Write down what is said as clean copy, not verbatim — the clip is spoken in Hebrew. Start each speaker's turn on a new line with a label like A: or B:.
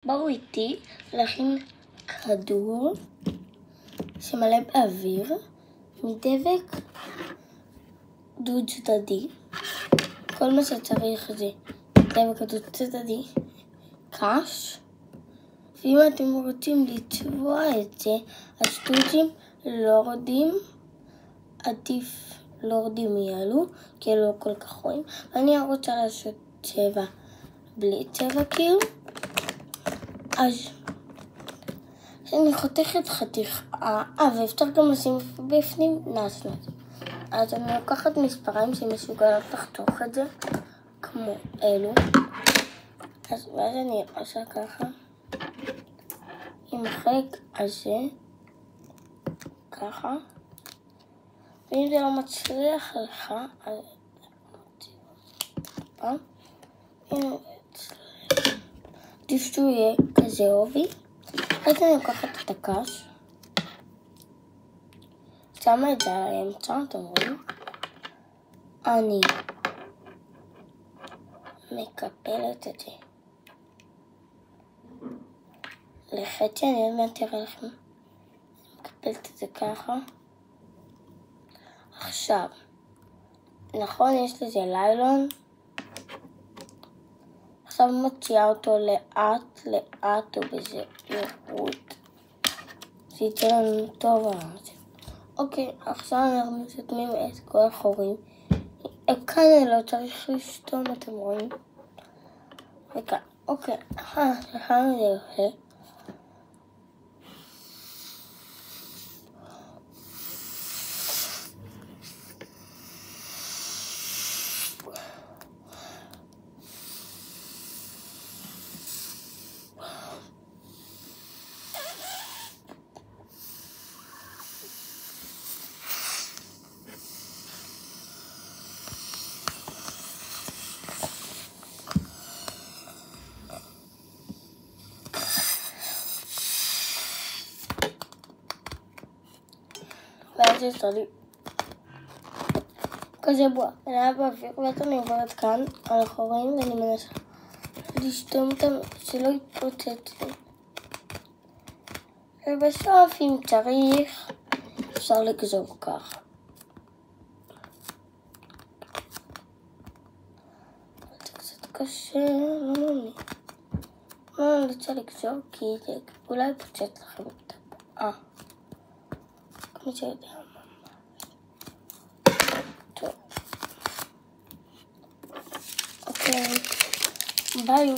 A: בואו איתי להכין כדור שמלא באוויר מדבק דו צדדי. כל מה שצריך זה דבק דו צדדי קש, ואם אתם רוצים לצבוע את זה, הסטוצים לורדים, עדיף לורדים יעלו, כי לא כל כך רואים. ואני רוצה לעשות צבע בלי צבע כאילו, אז אני חותכת חתיכה, ואפשר גם לשים בפנים נצנץ. אז אני לוקחת מספריים שמסוגלות לחתוך את זה, כמו אלו. ואז אני עושה ככה, עם החלק הזה, ככה. ואם זה לא מצליח לך, אז עדיף שהוא יהיה כזה עובי. אז אני לוקחת את הקש, שמה את זה על האמצע, אתם רואים? אני מקפלת את זה לחצי, אני עוד מעט אראה לכם. מקפלת את זה ככה. עכשיו, נכון, יש לזה ליילון. עכשיו מוציאה אותו לאט לאט ובזהירות. זה יצא לנו טוב על זה. אוקיי, עכשיו אנחנו מסתמים את כל החורים. כאן אני לא צריך לסתום, אתם רואים? וכאן, אוקיי, לכאן זה יפה. ואז יש לי כזה בועה, אני היה באוויר, ואז אני עוברת כאן על החורים ואני מנסה לשתום אותם שלא יתפוצץ לי. ובסוף אם צריך אפשר לגזור ככה. זה קצת קשה, לא רוצה לגזור כי זה אולי יפוצץ לכם את הבועה. כמו שיודע. טוב. אוקיי. ביי.